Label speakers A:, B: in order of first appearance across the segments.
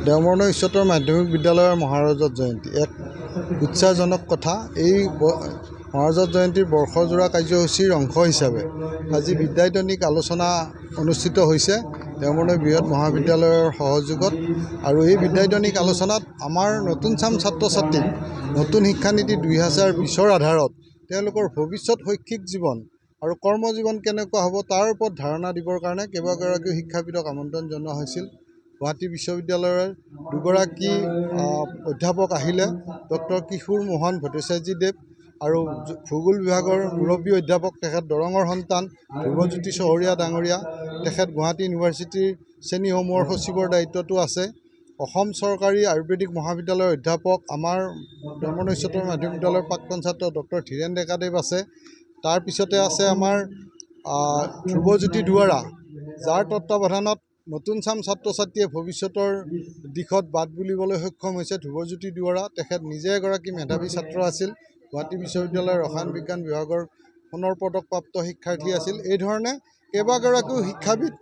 A: দেওমৰণ উচ্চতৰ মাধ্যমিক বিদ্যালয়ৰ মহাৰজত জয়ন্তী এক উৎসাহজনক কথা। এই মহাৰজত জয়ন্তীৰ বৰ্ষজোৰা কাৰ্যসূচীৰ অংশ হিচাপে আজি বিদ্যায়তনিক আলোচনা অনুষ্ঠিত হৈছে দেওমৰণ বৃহৎ মহাবিদ্যালয়ৰ সহযোগত। আৰু এই বিদ্যায়তনিক আলোচনাত আমাৰ নতুন চাম ছাত্ৰ ছাত্ৰীক নতুন শিক্ষানীতি 2020ৰ আধাৰত তেওঁলোকৰ ভৱিষ্যত শৈক্ষিক জীৱন আৰু কৰ্মজীৱন কেনেকুৱা হ'ব তাৰ ওপৰত ধাৰণা দিবৰ কাৰণে কেইবাগৰাকীও শিক্ষাবিদক আমন্ত্ৰণ জনোৱা হৈছিল। গুৱাহাটী বিশ্ববিদ্যালয়ৰ দুগৰাকী অধ্যাপক আহিলে, ডক্টৰ কিশোৰ মোহন ভট্টাচাৰ্যদেৱ আৰু ভূগোল বিভাগৰ মুৰব্বী অধ্যাপক তেখেত দৰঙৰ সন্তান ধ্ৰুৱজ্যোতি চহৰীয়া ডাঙৰীয়া, তেখেত গুৱাহাটী ইউনিভাৰ্চিটিৰ শ্ৰেণীসমূহৰ সচিবৰ দায়িত্বতো আছে। অসম চৰকাৰী আয়ুৰ্বেদিক মহাবিদ্যালয়ৰ অধ্যাপক আমাৰ দেওমৰণ উচ্চতৰ মাধ্যমিক বিদ্যালয়ৰ প্ৰাক্তন ছাত্ৰ ডক্টৰ ধীৰেন ডেকাদেৱ আছে। তাৰপিছতে আছে আমাৰ ধ্ৰুৱজ্যোতি দুৱৰা, যাৰ তত্ত্বাৱধানত নতুন চাম ছাত্ৰ ছাত্ৰীয়ে ভৱিষ্যতৰ দিশত বাট বুলিবলৈ সক্ষম হৈছে। ধ্ৰুৱজ্যোতি দুৱৰা তেখেত নিজে এগৰাকী মেধাৱী ছাত্ৰ আছিল, গুৱাহাটী বিশ্ববিদ্যালয়ৰ ৰসায়ন বিজ্ঞান বিভাগৰ সোণৰ পদকপ্ৰাপ্ত শিক্ষাৰ্থী আছিল। এইধৰণে কেইবাগৰাকীও শিক্ষাবিদ,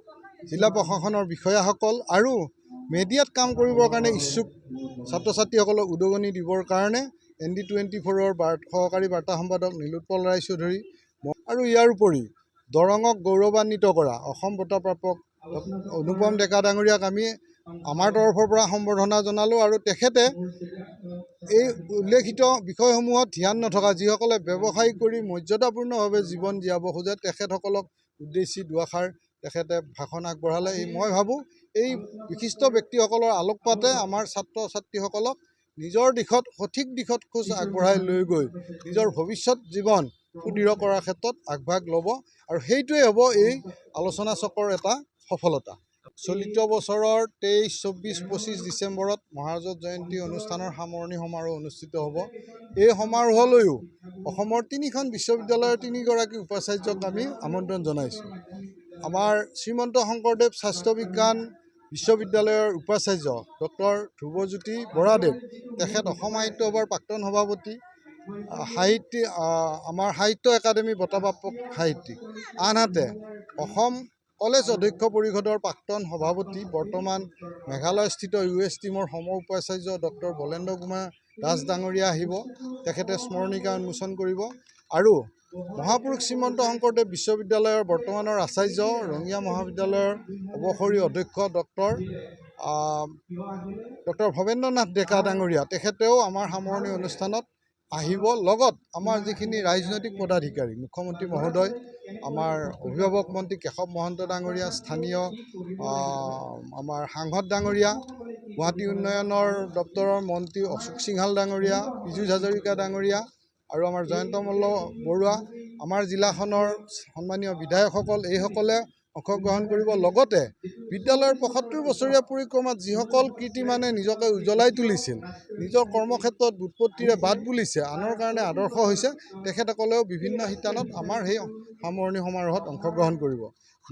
A: জিলা প্ৰশাসনৰ বিষয়াসকল আৰু মেডিয়াত কাম কৰিবৰ কাৰণে ইচ্ছুক ছাত্ৰ ছাত্ৰীসকলক উদগনি দিবৰ কাৰণে ND24ৰ সহকাৰী বাৰ্তা সম্পাদক নীলোৎপল ৰায়চৌধুৰী আৰু ইয়াৰ উপৰি দৰঙক গৌৰৱান্বিত কৰা অসম বঁটা প্ৰাপক অনুপম ডেকা ডাঙৰীয়াক আমি আমাৰ তৰফৰ পৰা সম্বৰ্ধনা জনালোঁ। আৰু তেখেতে এই উল্লেখিত বিষয়সমূহত ধ্যান নথকা যিসকলে ব্যৱসায় কৰি মৰ্যাদাপূৰ্ণভাৱে জীৱন জীয়াব খোজে তেখেতসকলক উদ্দেশ্যি দুআষাৰ তেখেতে ভাষণ আগবঢ়ালে। মই ভাবোঁ এই বিশিষ্ট ব্যক্তিসকলৰ আলোকপাতে আমাৰ ছাত্ৰ ছাত্ৰীসকলক নিজৰ দিশত সঠিক দিশত খোজ আগবঢ়াই লৈ গৈ নিজৰ ভৱিষ্যত জীৱন সুদৃঢ় কৰাৰ ক্ষেত্ৰত আগভাগ ল'ব, আৰু সেইটোৱে হ'ব এই আলোচনা চক্ৰৰ এটা সফলতা। চলিত বছৰৰ 23, 24, 25 ডিচেম্বৰত মহাৰজত জয়ন্তী অনুষ্ঠানৰ সামৰণি সমাৰোহ অনুষ্ঠিত হ'ব। এই সমাৰোহলৈও অসমৰ 3খন বিশ্ববিদ্যালয়ৰ 3গৰাকী উপাচাৰ্যক আমি আমন্ত্ৰণ জনাইছোঁ। আমাৰ শ্ৰীমন্ত শংকৰদেৱ স্বাস্থ্য বিজ্ঞান বিশ্ববিদ্যালয়ৰ উপাচাৰ্য ডক্টৰ ধ্ৰুৱজ্যোতি বৰাদেৱ, তেখেত অসম সাহিত্য সভাৰ প্ৰাক্তন সভাপতি, আমাৰ সাহিত্য একাডেমি বঁটাপ্ৰাপক সাহিত্যিক। আনহাতে অসম কলেজ অধ্যক্ষ পৰিষদৰ প্ৰাক্তন সভাপতি, বৰ্তমান মেঘালয়স্থিত US টিমৰ সম উপাচাৰ্য ডক্টৰ বলেন্দ্ৰ কুমাৰ দাস ডাঙৰীয়া আহিব, তেখেতে স্মৰণিকা উন্মোচন কৰিব। আৰু মহাপুৰুষ শ্ৰীমন্ত শংকৰদেৱ বিশ্ববিদ্যালয়ৰ বৰ্তমানৰ আচাৰ্য, ৰঙিয়া মহাবিদ্যালয়ৰ অৱসৰী অধ্যক্ষ ডক্টৰ ভৱেন্দ্ৰনাথ ডেকা ডাঙৰীয়া, তেখেতেও আমাৰ সামৰণি অনুষ্ঠানত আহিব। লগত আমাৰ যিখিনি ৰাজনৈতিক পদাধিকাৰী, মুখ্যমন্ত্ৰী মহোদয়, আমাৰ অভিভাৱক মন্ত্ৰী কেশৱ মহন্ত ডাঙৰীয়া, স্থানীয় আমাৰ সাংসদ ডাঙৰীয়া, গুৱাহাটী উন্নয়নৰ দপ্তৰৰ মন্ত্ৰী অশোক সিংহাল ডাঙৰীয়া, পীযুষ হাজৰিকা ডাঙৰীয়া আৰু আমাৰ জয়ন্ত মল্ল বৰুৱা, আমাৰ জিলাখনৰ সন্মানীয় বিধায়কসকল, এইসকলে অংশগ্ৰহণ কৰিব। লগতে বিদ্যালয়ৰ 75 বছৰীয়া পৰিক্ৰমাত যিসকল কীৰ্তিমানে নিজকে উজ্বলাই তুলিছিল, নিজৰ কৰ্মক্ষেত্ৰত বুৎপত্তিৰে বাট বুলিছে, আনৰ কাৰণে আদৰ্শ হৈছে, তেখেতসকলেও বিভিন্ন শিতানত আমাৰ সেই সামৰণি সমাৰোহত অংশগ্ৰহণ কৰিব।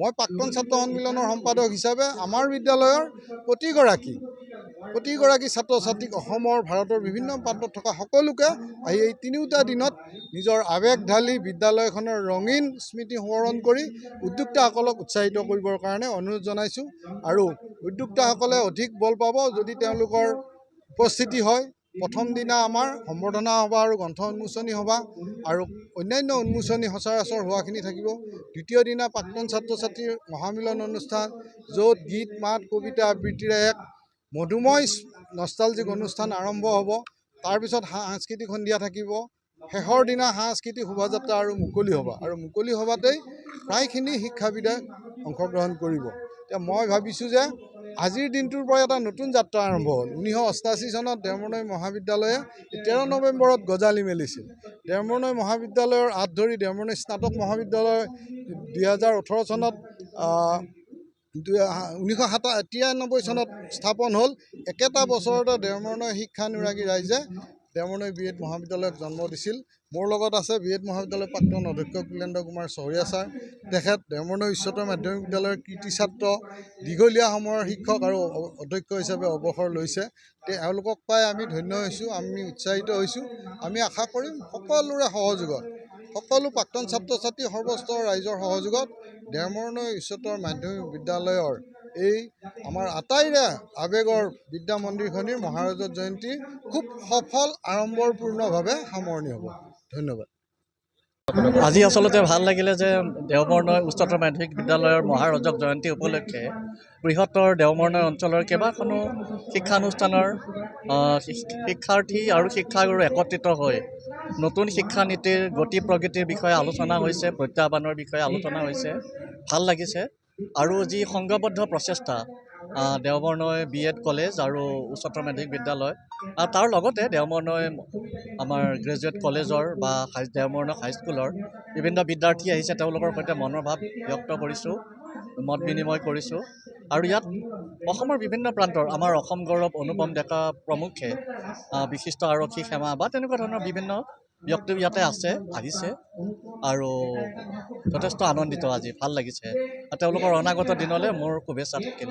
A: মই প্ৰাক্তন ছাত্ৰ সন্মিলনৰ সম্পাদক হিচাপে আমাৰ বিদ্যালয়ৰ প্ৰতিগৰাকী ছাত্ৰ ছাত্ৰীক অসমৰ ভাৰতৰ বিভিন্ন প্ৰান্তত থকা সকলোকে আহি এই 3টা দিনত নিজৰ আৱেগ ঢালি বিদ্যালয়খনৰ ৰঙীন স্মৃতি সোঁৱৰণ কৰি উদ্যোক্তাসকলক উৎসাহিত কৰিবৰ কাৰণে অনুৰোধ জনাইছোঁ। আৰু উদ্যোক্তাসকলে অধিক বল পাব যদি তেওঁলোকৰ উপস্থিতি হয়। প্ৰথম দিনা আমাৰ সম্বৰ্ধনা সভা আৰু গ্ৰন্থ উন্মোচনী সভা আৰু অন্যান্য উন্মোচনী সচৰাচৰ হোৱাখিনি থাকিব। দ্বিতীয় দিনা প্ৰাক্তন ছাত্ৰ ছাত্ৰীৰ মহামিলন অনুষ্ঠান, য'ত গীত মাত কবিতা আবৃত্তিৰে এক মধুময় নষ্টালজিক অনুষ্ঠান আৰম্ভ হ'ব। তাৰপিছত সাংস্কৃতিক সন্ধিয়া থাকিব। শেষৰ দিনা সাংস্কৃতিক শোভাযাত্ৰা আৰু মুকলি সভা, আৰু মুকলি সভাতেই প্ৰায়খিনি শিক্ষাবিদে অংশগ্ৰহণ কৰিব। এতিয়া মই ভাবিছোঁ যে আজিৰ দিনটোৰ পৰা এটা নতুন যাত্ৰা আৰম্ভ হ'ল। 1988 চনত দেওমৰণ মহাবিদ্যালয়ে 13 নৱেম্বৰত গজালি মেলিছিল। দেওমৰণ মহাবিদ্যালয়ৰ আঁত ধৰি দেওমৰণ স্নাতক মহাবিদ্যালয় 2018 চনত 1993 চনত স্থাপন হ'ল। একেটা বছৰতে দেওমৰণৰ শিক্ষানুৰাগী ৰাইজে দেওমৰণ BEd মহাবিদ্যালয়ক জন্ম দিছিল। মোৰ লগত আছে BEd মহাবিদ্যালয়ৰ প্ৰাক্তন অধ্যক্ষ কুলেন্দ্ৰ কুমাৰ চহৰীয়া ছাৰ, তেখেত দেওমৰণ উচ্চতৰ মাধ্যমিক বিদ্যালয়ৰ কৃতি ছাত্ৰ, দীঘলীয়া সময়ৰ শিক্ষক আৰু অধ্যক্ষ হিচাপে অৱসৰ লৈছে। তেওঁলোকক পাই আমি ধন্য হৈছোঁ, আমি উৎসাহিত হৈছোঁ। আমি আশা কৰিম সকলোৰে সহযোগত, সকলো প্ৰাক্তন ছাত্ৰ ছাত্ৰী, সৰ্বস্তৰৰ ৰাইজৰ সহযোগত দেওমৰণ উচ্চতৰ মাধ্যমিক বিদ্যালয়ৰ এই আমাৰ আটাইৰে আৱেগৰ বিদ্যা মন্দিৰখনিৰ মহাৰজত জয়ন্তী খুব সফল আড়ম্বৰপূৰ্ণভাৱে সামৰণি হ'ব। ধন্যবাদ।
B: আজি আচলতে ভাল লাগিলে যে দেওবৰ্ণয় উচ্চতৰ মাধ্যমিক বিদ্যালয়ৰ মহাৰজক জয়ন্তী উপলক্ষে বৃহত্তৰ দেওবৰ্ণয় অঞ্চলৰ কেইবাখনো শিক্ষানুষ্ঠানৰ শিক্ষাৰ্থী আৰু শিক্ষাগুৰু একত্ৰিত হৈ নতুন শিক্ষানীতিৰ গতি প্ৰগতিৰ বিষয়ে আলোচনা হৈছে, প্ৰত্যাহ্বানৰ বিষয়ে আলোচনা হৈছে। ভাল লাগিছে। আৰু যি সংঘবদ্ধ প্ৰচেষ্টা দেওবৰ্ণয় BEd কলেজ আৰু উচ্চতৰ মাধ্যমিক বিদ্যালয় তাৰ লগতে দেওবৰ্ণয় আমাৰ গ্ৰেজুৱেট কলেজৰ বা দেওবৰ্ণয় হাইস্কুলৰ বিভিন্ন বিদ্যাৰ্থী আহিছে, তেওঁলোকৰ সৈতে মনৰ ভাৱ ব্যক্ত কৰিছোঁ, মত বিনিময় কৰিছোঁ। আৰু ইয়াত অসমৰ বিভিন্ন প্ৰান্তৰ আমাৰ অসম গৌৰৱ অনুপম ডেকা প্ৰমুখ্যে বিশিষ্ট আৰক্ষী সেৱা বা তেনেকুৱা ধৰণৰ বিভিন্ন ব্যক্তি ইয়াতে আহিছে আৰু যথেষ্ট আনন্দিত আজি, ভাল লাগিছে। তেওঁলোকৰ অনাগত দিনলৈ মোৰ শুভেচ্ছা থাকিল।